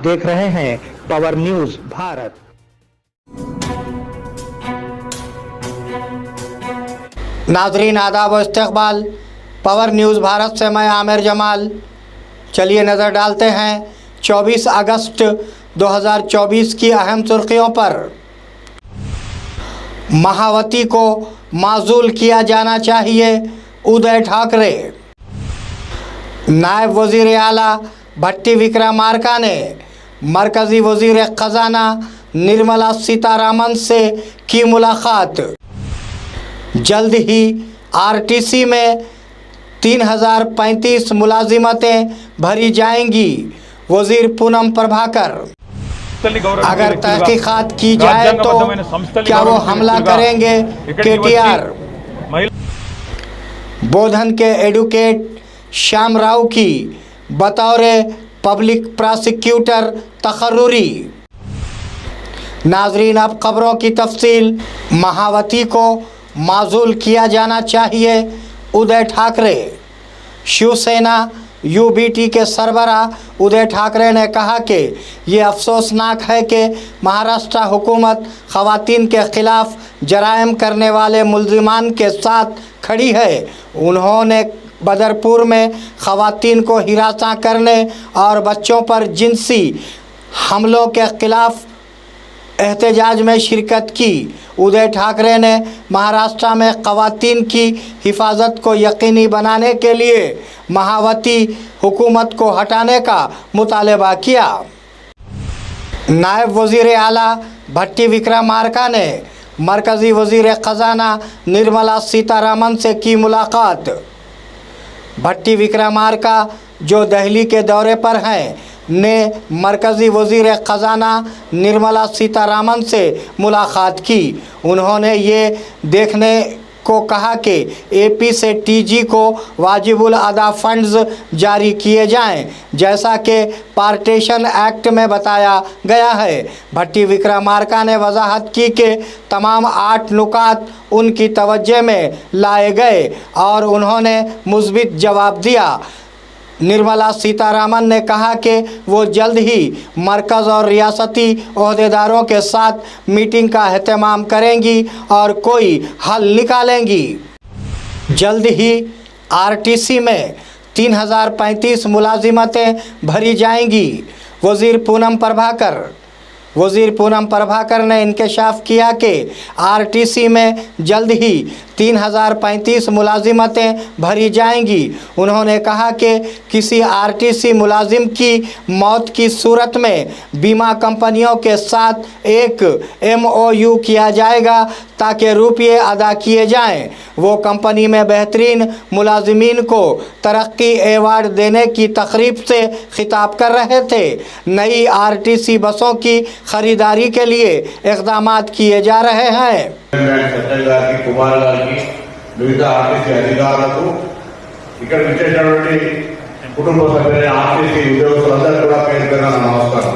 देख रहे हैं पावर न्यूज भारत। नाजरीन आदाब व इस्तकबाल, पावर न्यूज़ भारत से मैं आमिर जमाल। चलिए नज़र डालते हैं 24 अगस्त 2024 की अहम सुर्खियों पर। महावती को माजूल किया जाना चाहिए, उदय ठाकरे। नायब वज़ीर आला भट्टी विक्रमार्का ने मरकज़ी वज़ीर ख़ज़ाना निर्मला सीतारामन से की मुलाकात। जल्द ही आरटीसी में 3035 मुलाजिमतें भरी जाएंगी, वज़ीर पूनम प्रभाकर। अगर तहकीकात की जाए तो क्या वो हमला करेंगे केटीआर। बोधन के एडवोकेट श्याम राव की बतौर पब्लिक प्रोसिक्यूटर तकर्रुरी। नाजरीन अब खबरों की तफसील। महावती को माजूल किया जाना चाहिए, उदय ठाकरे। शिवसेना यूबीटी के सरबराह उदय ठाकरे ने कहा कि ये अफसोसनाक है कि महाराष्ट्र हुकूमत ख़वातीन के ख़िलाफ़ जराइम करने वाले मुल्ज़िमान के साथ खड़ी है। उन्होंने बदरपुर में ख़वातीन को हिरासा करने और बच्चों पर जिनसी हमलों के ख़िलाफ़ एहतजाज में शिरकत की। उदय ठाकरे ने महाराष्ट्र में ख़वातीन की हिफाजत को यकीनी बनाने के लिए महावती हुकूमत को हटाने का मुतालबा किया। नायब वज़ीर आला भट्टी विक्रमार्का ने मरकज़ी वज़ीर ख़ज़ाना निर्मला सीतारामन से की मुलाकात। भट्टी विक्रमार्का जो दिल्ली के दौरे पर हैं ने मरकज़ी वज़ीर ख़ज़ाना निर्मला सीतारामन से मुलाकात की। उन्होंने ये देखने को कहा कि एपी से टीजी को वाजिबुल अदा फंड्स जारी किए जाएं, जैसा कि पार्टीशन एक्ट में बताया गया है। भट्टी विक्रमार्का ने वजाहत की कि तमाम 8 नुकात उनकी तवज्जो में लाए गए और उन्होंने मुस्बित जवाब दिया। निर्मला सीतारामन ने कहा कि वो जल्द ही मरकज़ और रियासती ओहदेदारों के साथ मीटिंग का एहतमाम करेंगी और कोई हल निकालेंगी। जल्द ही आरटीसी में 3035 मुलाजिमतें भरी जाएंगी, वज़ीर पूनम प्रभाकर। वज़ीर पूनम प्रभाकर ने इंकशाफ किया कि आरटीसी में जल्द ही 3035 मुलाजिमतें भरी जाएंगी। उन्होंने कहा कि किसी आरटीसी मुलाजिम की मौत की सूरत में बीमा कंपनियों के साथ एक MOU किया जाएगा ताकि रुपये अदा किए जाएं। वो कंपनी में बेहतरीन मुलाजिमीन को तरक्की एवार्ड देने की तकरीब से खिताब कर रहे थे। नई आरटीसी बसों की खरीदारी के लिए इक़दामात किए जा रहे हैं। विविध आरटीसी अधिकारुలకు ఇక్కడ విచ్చేసినటువంటి కుటుంబ సభ్యులైన ఆర్టీసీ ఉద్యోగులందరికీ కూడా పేరు నమస్కారం।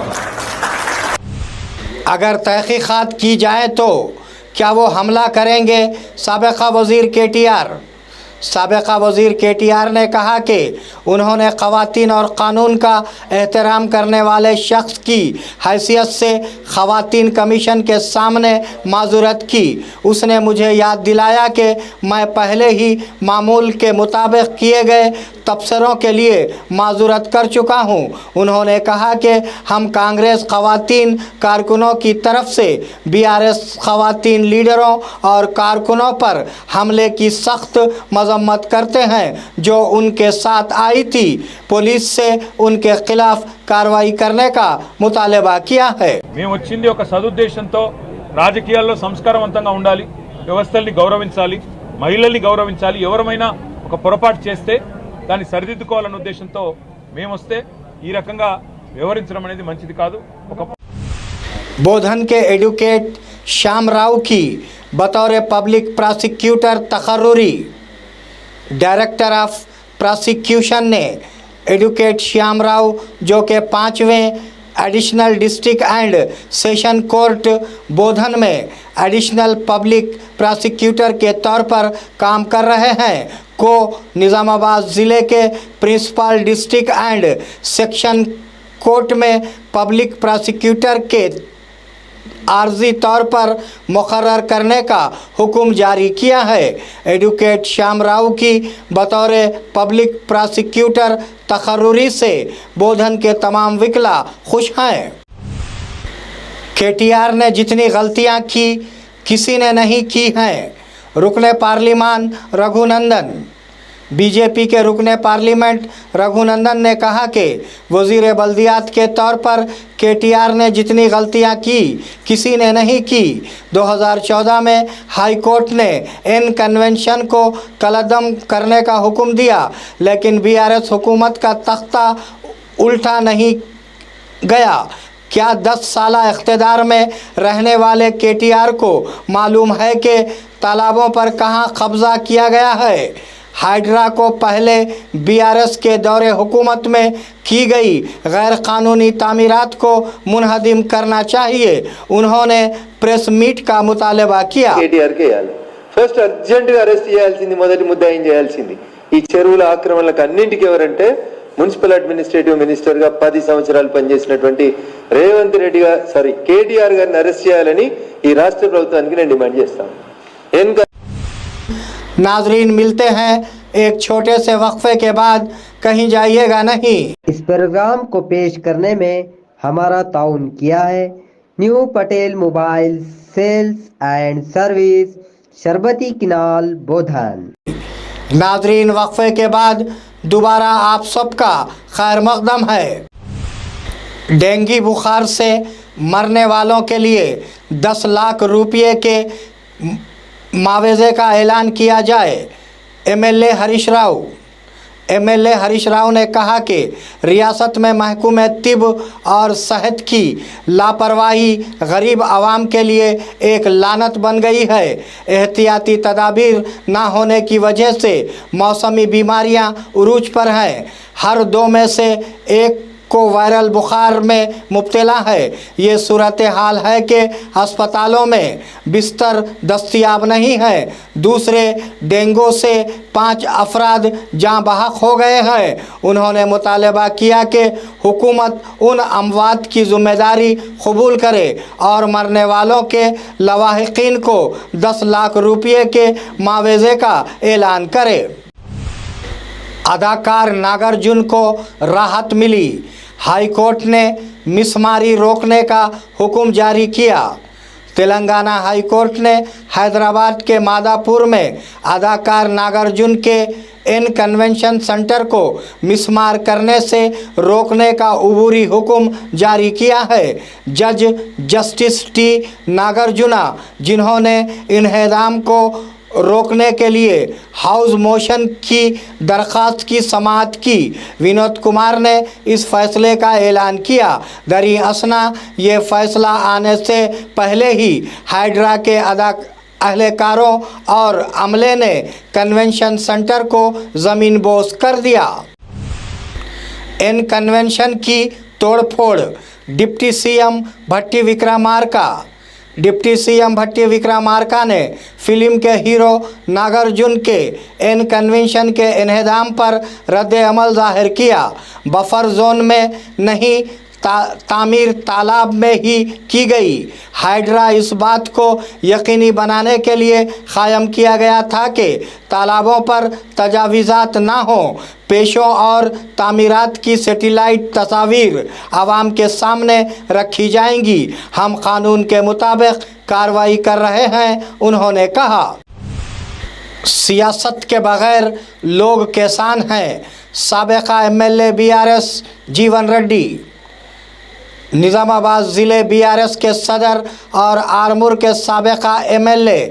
अगर तहकीकात की जाए तो क्या वो हमला करेंगे साबिक़ा वज़ीर केटीआर। साबिक़ा वज़ीर केटीआर ने कहा कि उन्होंने ख़वातीन और क़ानून का एहतराम करने वाले शख्स की हैसियत से ख़वातीन कमीशन के सामने माज़ूरत की। उसने मुझे याद दिलाया कि मैं पहले ही मामूल के मुताबिक किए गए तबसरों के लिए माज़ूरत कर चुका हूँ। उन्होंने कहा कि हम कांग्रेस ख़वातीन कारकुनों की तरफ से BRS ख़वातीन लीडरों और कारकुनों पर हमले की सख्त मजम्मत करते हैं जो उनके साथ आई थी। पुलिस से उनके खिलाफ कार्रवाई करने का मुतालबा किया है। మేము వచ్చింది ఒక సదుద్దేశంతో రాజకీయాల్లో సంస్కారవంతంగా ఉండాలి, వ్యవస్థల్ని గౌరవించాలి, మహిళల్ని గౌరవించాలి, ఎవరమైనా ఒక పొరపాటు చేస్తే దాన్ని సరిదిద్దుకోవాలనే ఉద్దేశంతో మేము వస్తే ఈ రకంగా వ్యవహరించడం అనేది మంచిది కాదు। बोधन के एडवोकेट श्याम राव की बतौर पब्लिक प्रोसिक्यूटर तकर्रुरी। डायरेक्टर ऑफ प्रोसिक्यूशन ने एडवोकेट श्याम राव जो कि 5वें additional district and session court Bodhan में एडिशनल पब्लिक प्रोसिक्यूटर के तौर पर काम कर रहे हैं को निज़ामाबाद ज़िले के principal district and section court में पब्लिक प्रोसिक्यूटर के आर्जी तौर पर मुकर्रर करने का हुक्म जारी किया है। एडवोकेट श्याम राव की बतौर पब्लिक प्रोसिक्यूटर तकर्रुरी से बोधन के तमाम वकील खुश हैं। केटीआर ने जितनी गलतियां की किसी ने नहीं की हैं, रुकने पार्लिमान रघुनंदन। बीजेपी के रुकने पार्लियामेंट रघुनंदन ने कहा कि वजीर बल्दियात के तौर पर केटीआर ने जितनी गलतियां की किसी ने नहीं की। 2014 में हाई कोर्ट ने इन कन्वेंशन को कलअदम करने का हुक्म दिया, लेकिन बीआरएस हुकूमत का तख्ता उल्टा नहीं गया। क्या 10 साल इख्तिदार में रहने वाले केटीआर को मालूम है कि तालाबों पर कहां कब्जा किया गया है? हाइड्रा को पहले बीआरएस के दौरे हुकूमत में की गई गैर कानूनी तामीरात को मुनहदिम करना चाहिए। उन्होंने प्रेस मीट का मुतालबा किया। కేటీఆర్ కే చేయాలి ఫస్ట్ అర్జెంట్ గా అరెస్ట్ చేయాల్సింది, మొదటి ముద్దాయిని చేయాల్సింది ఈ చెరువుల ఆక్రమణలకు అన్నింటికి ఎవరంటే మున్సిపల్ అడ్మినిస్ట్రేటివ్ మినిస్టర్ గా 10 సంవత్సరాలు పనిచేసినటువంటి రేవంత్ రెడ్డి గారు కేటీఆర్ గారిని అరెస్ట్ చేయాలని ఈ రాష్ట్ర ప్రభుత్వానికి నేను డిమాండ్ చేస్తాను। नाजरीन, मिलते हैं एक छोटे से वक्फे के बाद, कहीं जाइएगा नहीं। इस प्रोग्राम को पेश करने में हमारा ताउन किया है new Patel mobile sales and service, Sharbati किनाल, बोधन। नाजरीन, वक्फे के बाद दोबारा आप सबका खैर मकदम है। डेंगू बुखार से मरने वालों के लिए 10 लाख रुपये के मुआवजे का ऐलान किया जाए। एमएलए हरीश राव ने कहा कि रियासत में महकूमे तिब और सेहत की लापरवाही गरीब आवाम के लिए एक लानत बन गई है। एहतियाती तदाबीर ना होने की वजह से मौसमी बीमारियां उरूज पर हैं। हर 2 में से एक को वायरल बुखार में मुब्तला है। ये सूरत हाल है कि अस्पतालों में बिस्तर दस्तयाब नहीं है। दूसरे डेंगू से 5 अफराद जाँ बहक हो गए हैं। उन्होंने मुतालबा किया कि हुकूमत उन अमवात की ज़िम्मेदारी कबूल करे और मरने वालों के लवाहिकीन को 10 लाख रुपये के मुआवजे का ऐलान करे। अदाकार नागार्जुन को राहत मिली। हाई कोर्ट ने मिसमारी रोकने का हुक्म जारी किया। तेलंगाना हाई कोर्ट ने हैदराबाद के मादापुर में अदाकार नागार्जुन के इन कन्वेंशन सेंटर को मिसमार करने से रोकने का उबूरी हुक्म जारी किया है। जज जस्टिस टी नागार्जुना, जिन्होंने इन्हेदाम को रोकने के लिए हाउस मोशन की दरख्वास्त की समाअत की, विनोद कुमार ने इस फैसले का ऐलान किया। दरी असना ये फैसला आने से पहले ही हाइड्रा के अहलकारों और अमले ने कन्वेंशन सेंटर को ज़मीन बोस कर दिया। इन कन्वेंशन की तोड़फोड़ डिप्टी सीएम भट्टी विक्रमार्का ने फिल्म के हीरो नागार्जुन के इन कन्वेंशन के इन्हेदाम पर रद्द अमल जाहिर किया। बफर जोन में नहीं, तामीर तालाब में ही की गई। हाइड्रा इस बात को यकीनी बनाने के लिए कायम किया गया था कि तालाबों पर तजावीज़ात ना हो। पेशों और तामीरात की सैटेलाइट तस्वीर आवाम के सामने रखी जाएंगी। हम कानून के मुताबिक कार्रवाई कर रहे हैं, उन्होंने कहा। सियासत के बगैर लोग किसान हैं। साबिका एमएलए बीआरएस जीवन रेड्डी। निज़ामाबाद ज़िले बीआरएस के सदर और आरमूर के साबिका एमएलए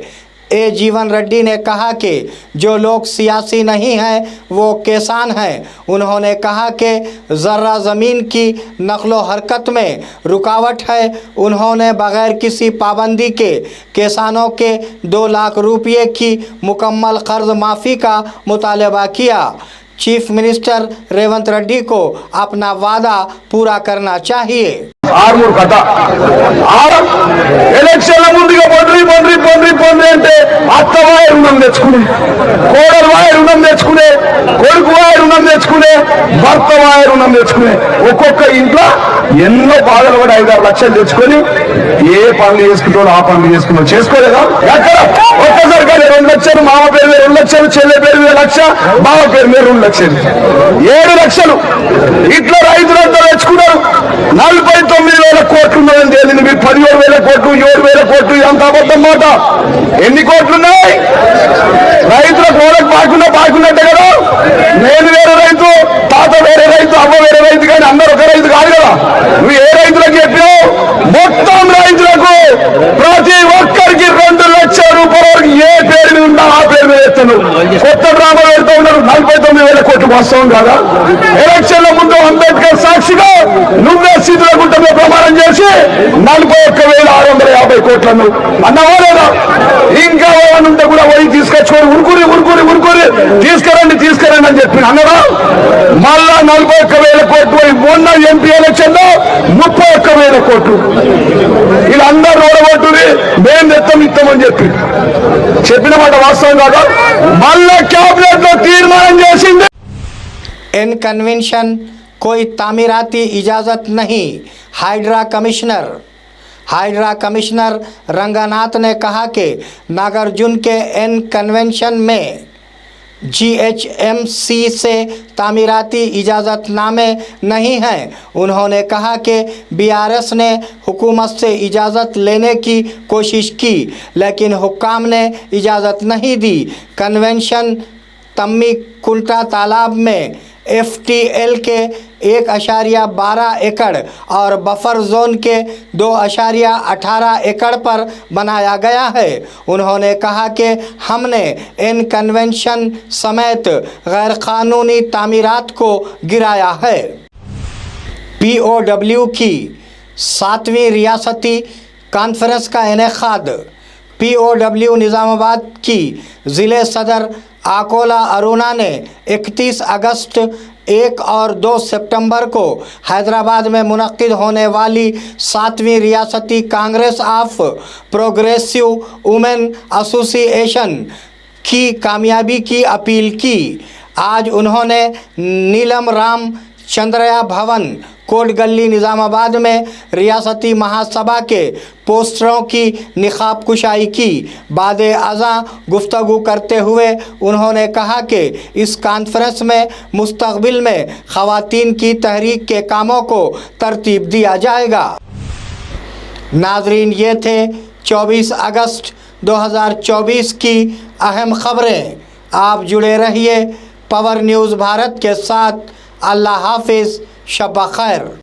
जीवन रेड्डी ने कहा कि जो लोग सियासी नहीं हैं वो किसान हैं। उन्होंने कहा कि ज़र्रा ज़मीन की नक़्लो हरकत में रुकावट है। उन्होंने बग़ैर किसी पाबंदी के किसानों के 2 लाख रुपये की मुकम्मल कर्ज माफ़ी का मुतालबा किया। चीफ मिनिस्टर रेवंत रेड्डी को अपना वादा पूरा करना चाहिए। ఆర్మూర్ కథ ఎలక్షన్ల ముందుగా పొండ్రి అంటే అత్తవాయి రుణం తెచ్చుకునే, కోడలు వాయి రుణం తెచ్చుకునే, కొడుకు వాయి రుణం తెచ్చుకునే తెచ్చుకునే, భర్త వాయ రుణం తెచ్చుకునే, ఒక్కొక్క ఇంట్లో ఎన్నో బాధలు కూడా 5-6 లక్షలు తెచ్చుకొని ఏ పనులు చేసుకుంటారో ఆ పనులు చేసుకున్నాం. చేసుకోలేదా? ఎక్కడ ఒక్కసారి కానీ 2 లక్షలు, మామ పేరు మీద 2 లక్షలు, చెల్లె పేరు మీద 1 లక్ష, బావ పేరు మీద 2 లక్షలు, 7 లక్షలు ఇట్లా రైతులంతా తెచ్చుకున్నారు. 49,000 కోట్లు ఉన్నదని తేలింది. మీరు 17,000 కోట్లు, 7,000 కోట్లు, ఎంత అబద్ధం మాట. ఎన్ని కోట్లు ఉన్నాయి? రైతులకు ఓడకు బాగున్నట్టే కదా. నేను వేరే రైతు, తాత వేరే రైతు, అవ్వ వేరే రైతు, కానీ అందరూ ఒక రైతు కాదు కదా. నువ్వు ఏ రైతులకు చెప్పినావు? మొత్తం రైతులకు ప్రతి ఒక్కరికి 2 లక్షల రూపాయల వరకు ఏ పేరు మీద ఉందా ఆ పేరు మీద ఎత్తాను. కొత్త డ్రామా పెడతా ఉన్నారు. 49,000 కోట్లు వాస్తవం కాదా? ఎలక్షన్ల ముందు అంబేద్కర్ సాక్షిగా నువ్వే స్థితిలో ప్రమాణం చేసి 41,650 కోట్లను అన్నవా లేదా? ఇంకా ఉంటే కూడా పోయి తీసుకొచ్చుకొని ఉరుకురి తీసుకురండి అని చెప్పి అన్నదా? మళ్ళా 41,000 కోట్లు. మొన్న ఎంపీ ఎలక్షన్ లో 31,000 కోట్లు. వీళ్ళందరూ ఓడగొట్టుని మేము ఇస్తామని చెప్పిన మాట వాస్తవం కాదా? మళ్ళా క్యాబినెట్ లో తీర్మానం చేసింది. इन कन्वेंशन कोई तामीराती इजाज़त नहीं। हाइड्रा कमिश्नर रंगानाथ ने कहा कि नागार्जुन के इन कन्वेंशन में GHMC से तामीराती इजाज़तनामे नहीं हैं। उन्होंने कहा कि BRS ने हुकूमत से इजाज़त लेने की कोशिश की, लेकिन हुक्काम ने इजाज़त नहीं दी। कन्वेंशन तम्मी कुल्टा तालाब में FTL के 1.12 एकड़ और बफर जोन के 2.18 एकड़ पर बनाया गया है। उन्होंने कहा कि हमने इन कन्वेंशन समेत गैर कानूनी तामीरात को गिराया है। POW की 7वीं रियासती कॉन्फ्रेंस का इनेकाद। POW निज़ामाबाद की ज़िले सदर आकोला अरुणा ने 31 अगस्त 1 और 2 सितंबर को हैदराबाद में मुनक्किद होने वाली 7वीं रियासती Congress of progressive women association की कामयाबी की अपील की। आज उन्होंने नीलम राम चंद्रया भवन कोट गली निज़ामाबाद में रियासती महासभा के पोस्टरों की निकाब कुशाई की। बाद अज़ा गुफ्तगू करते हुए उन्होंने कहा कि इस कॉन्फ्रेंस में मुस्तक़बिल में ख़वातीन की तहरीक के कामों को तरतीब दिया जाएगा। नाजरीन, ये थे 24 अगस्त 2024 की अहम ख़बरें। आप जुड़े रहिए पावर न्यूज़ भारत के साथ। अल्लाह हाफिज़, शब खैर।